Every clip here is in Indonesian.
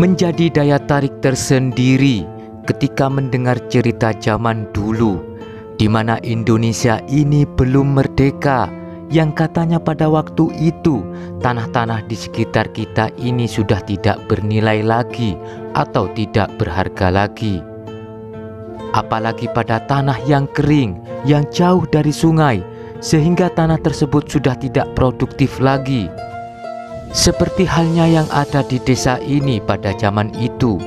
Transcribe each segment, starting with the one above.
menjadi daya tarik tersendiri ketika mendengar cerita zaman dulu di mana Indonesia ini belum merdeka, yang katanya pada waktu itu tanah-tanah di sekitar kita ini sudah tidak bernilai lagi atau tidak berharga lagi. Apalagi pada tanah yang kering, yang jauh dari sungai, sehingga tanah tersebut sudah tidak produktif lagi. Seperti halnya yang ada di desa ini pada zaman itu.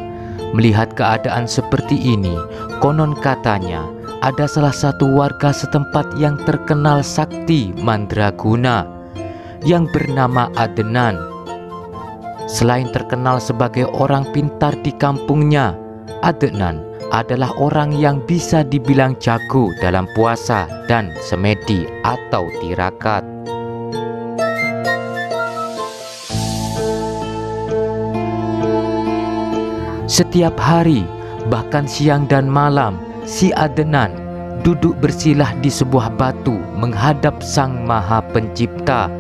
Melihat keadaan seperti ini, konon katanya ada salah satu warga setempat yang terkenal sakti mandraguna yang bernama Adenan. Selain terkenal sebagai orang pintar di kampungnya, Adenan adalah orang yang bisa dibilang jago dalam puasa dan semedi atau tirakat. Setiap hari, bahkan siang dan malam, si Adenan duduk bersilah di sebuah batu menghadap Sang Maha Pencipta,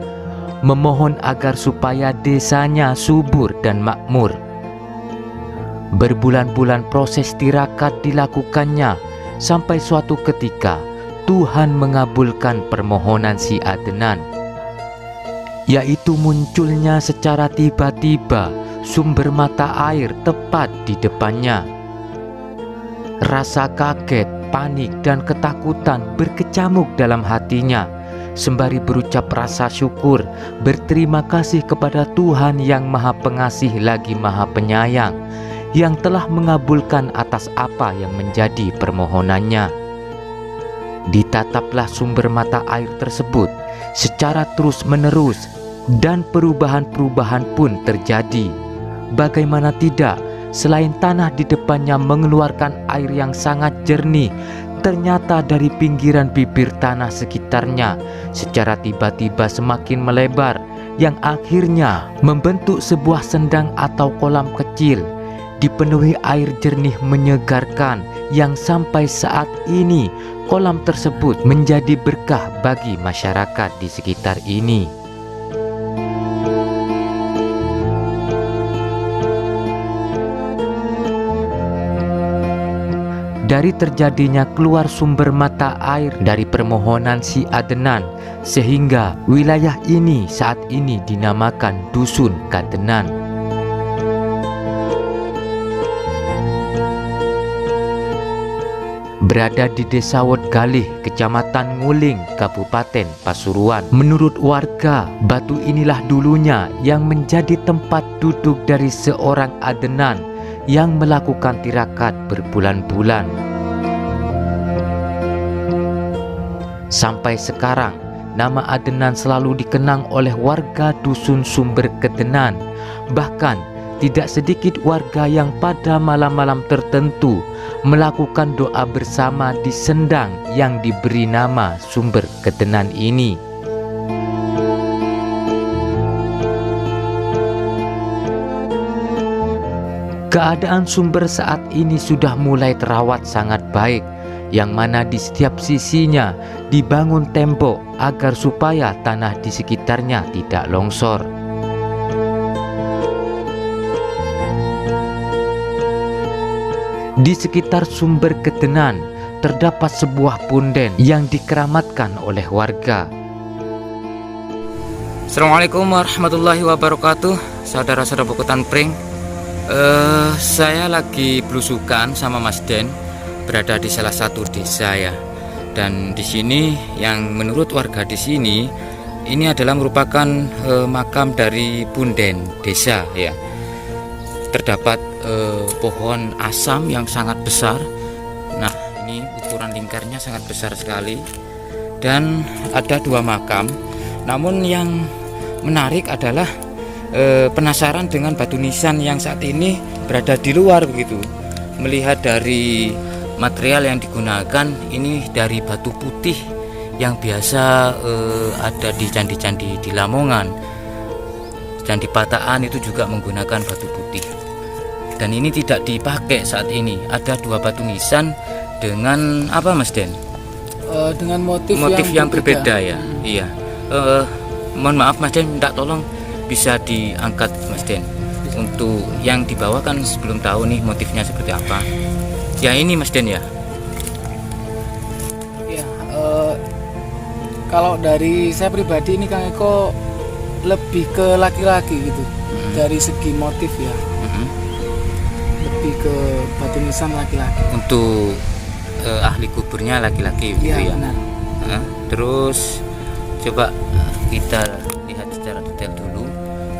memohon agar supaya desanya subur dan makmur. Berbulan-bulan proses tirakat dilakukannya, sampai suatu ketika Tuhan mengabulkan permohonan si Adenan, yaitu munculnya secara tiba-tiba sumber mata air tepat di depannya. Rasa kaget, panik, dan ketakutan berkecamuk dalam hatinya, sembari berucap rasa syukur, berterima kasih kepada Tuhan yang Maha Pengasih lagi Maha Penyayang, yang telah mengabulkan atas apa yang menjadi permohonannya. Ditataplah sumber mata air tersebut secara terus-menerus, dan perubahan-perubahan pun terjadi. Bagaimana tidak, selain tanah di depannya mengeluarkan air yang sangat jernih, ternyata dari pinggiran bibir tanah sekitarnya secara tiba-tiba semakin melebar, yang akhirnya membentuk sebuah sendang atau kolam kecil dipenuhi air jernih menyegarkan, yang sampai saat ini kolam tersebut menjadi berkah bagi masyarakat di sekitar ini. Dari terjadinya keluar sumber mata air dari permohonan si Adenan, sehingga wilayah ini saat ini dinamakan Dusun Kadenan. Berada di Desa Wodgalih, Kecamatan Nguling, Kabupaten Pasuruan. Menurut warga, batu inilah dulunya yang menjadi tempat duduk dari seorang Adenan yang melakukan tirakat berbulan-bulan. Sampai sekarang, nama Adenan selalu dikenang oleh warga Dusun Sumber Kedenan. Bahkan, tidak sedikit warga yang pada malam-malam tertentu melakukan doa bersama di sendang yang diberi nama Sumber Kedenan ini. Keadaan sumber saat ini sudah mulai terawat sangat baik, yang mana di setiap sisinya dibangun tembok agar supaya tanah di sekitarnya tidak longsor. Di sekitar Sumber Kedenan terdapat sebuah punden yang dikeramatkan oleh warga. Assalamualaikum warahmatullahi wabarakatuh, saudara-saudara Bukutan Pring. Saya lagi belusukan sama Mas Den, berada di salah satu desa ya. Dan di sini yang menurut warga di sini ini adalah merupakan makam dari punden desa ya. Terdapat pohon asam yang sangat besar. Nah, ini ukuran lingkarnya sangat besar sekali. Dan ada dua makam. Namun yang menarik adalah penasaran dengan batu nisan yang saat ini berada di luar begitu. Melihat dari material yang digunakan, ini dari batu putih yang biasa ada di candi-candi di Lamongan. Candi Pataan itu juga menggunakan batu putih. Dan ini tidak dipakai saat ini. Ada dua batu nisan dengan apa Mas Den? Dengan motif yang berbeda ya. Iya. Mohon maaf Mas Den, minta tolong bisa diangkat Mas Den. untuk yang di bawah kan belum tahu nih motifnya seperti apa. Ya ini Mas Den ya. Ya, kalau dari saya pribadi ini Kang Eko lebih ke laki-laki gitu. Dari segi motif ya. Lebih ke batu nisan laki-laki. Untuk ahli kuburnya laki-laki gitu ya. Benar. Terus coba kita lihat secara detail dulu.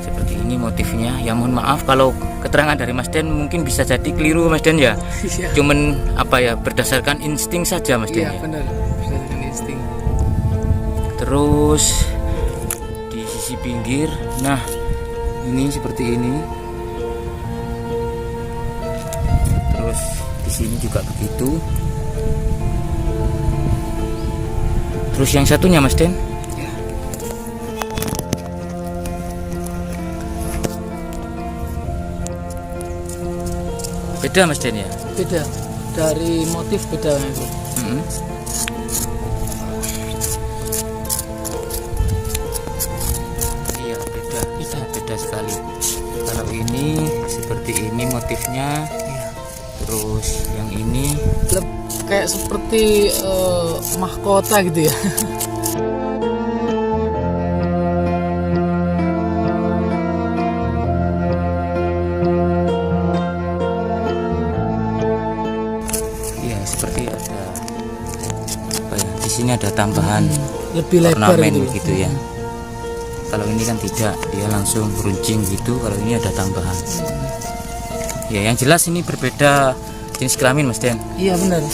Seperti ini motifnya. Ya mohon maaf kalau keterangan dari Mas Den mungkin bisa jadi keliru Mas Den ya. Iya. Cuman apa ya, berdasarkan insting saja Mas Den. Iya, benar. Bisa dengan insting. Terus di sisi pinggir, nah ini seperti ini. Terus di sini juga begitu. Terus yang satunya Mas Den. Ya. Beda Mas Den ya. Beda. Dari motif beda Kang Eko. Iya beda sekali. Kalau ini seperti ini motifnya. Iya. Terus yang ini Kayak seperti mahkota gitu ya. iya seperti ada apa ya, di sini ada tambahan Lebih lebar ornamen gitu. gitu ya. Kalau ini kan tidak, dia langsung runcing gitu. Kalau ini ada tambahan. Ya yang jelas ini berbeda jenis kelamin Mas Den. Iya benar.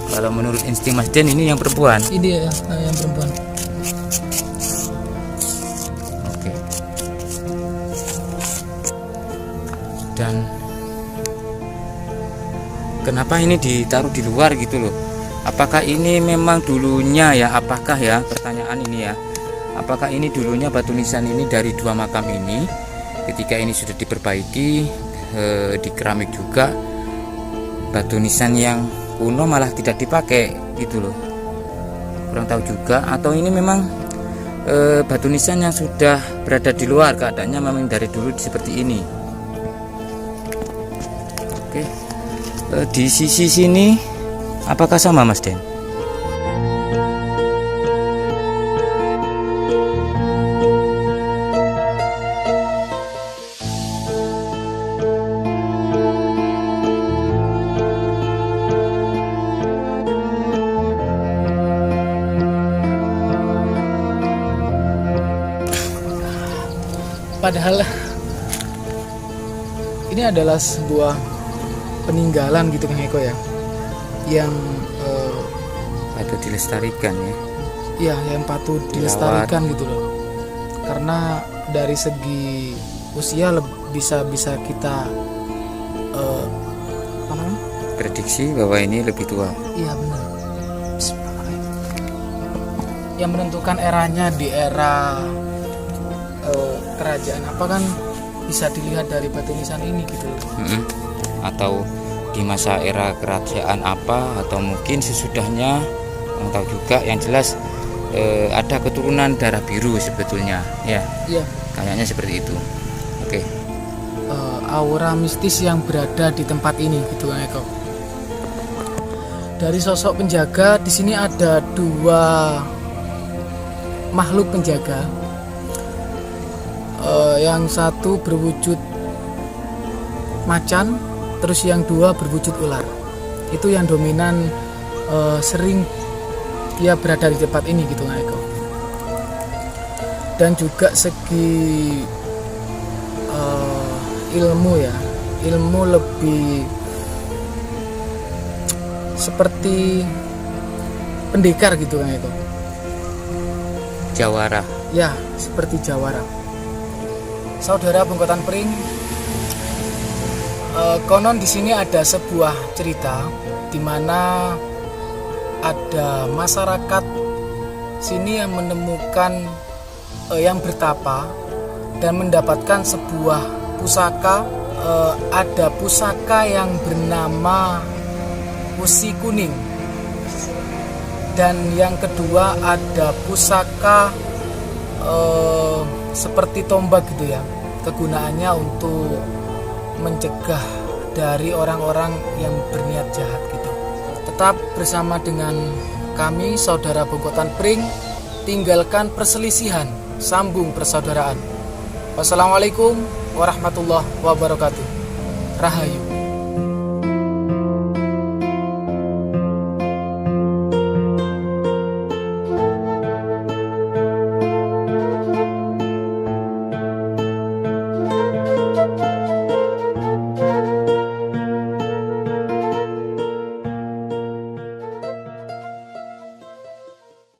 Kalau menurut insting Mas Den ini yang perempuan. Ini ya yang perempuan. Oke. Dan kenapa ini ditaruh di luar gitu loh? Apakah ini memang dulunya ya? Apakah ya, pertanyaan ini ya? Apakah ini dulunya batu nisan ini dari dua makam ini? Ketika ini sudah diperbaiki di keramik juga, batu nisan yang kuno malah tidak dipakai gitu loh. Kurang tahu juga. Atau ini memang batu nisan yang sudah berada di luar, keadaannya memang dari dulu seperti ini. Oke. Di sisi sini apakah sama Mas Den? Padahal ini adalah sebuah peninggalan gitu Kang Eko ya, yang Atau dilestarikan ya? ya yang patut dilestarikan gitu loh. Karena dari segi usia bisa kita apa namanya? Prediksi bahwa ini lebih tua. Iya benar. Yang menentukan eranya di era kerajaan apa kan bisa dilihat dari batu nisan ini gitu loh. Atau di masa era kerajaan apa, atau mungkin sesudahnya, nggak tahu juga. Yang jelas ada keturunan darah biru sebetulnya ya. Iya. Kayaknya seperti itu. Oke. Aura mistis yang berada di tempat ini gitu Kang Eko. Dari sosok penjaga di sini ada dua makhluk penjaga. Yang satu berwujud macan, terus yang dua berwujud ular. Itu yang dominan sering dia berada di tempat ini gitu Kang Eko. Dan juga segi ilmu ya, ilmu lebih seperti pendekar gitu Kang Eko. Jawara. Ya, seperti jawara. Saudara Bengkotan Pring, konon di sini ada sebuah cerita di mana ada masyarakat sini yang menemukan yang bertapa dan mendapatkan sebuah pusaka. Ada pusaka yang bernama Usi Kuning, dan yang kedua ada pusaka seperti tombak gitu ya, kegunaannya untuk mencegah dari orang-orang yang berniat jahat gitu. Tetap bersama dengan kami saudara Bokotan Pring, tinggalkan perselisihan, sambung persaudaraan. Wassalamualaikum warahmatullahi wabarakatuh. Rahayu.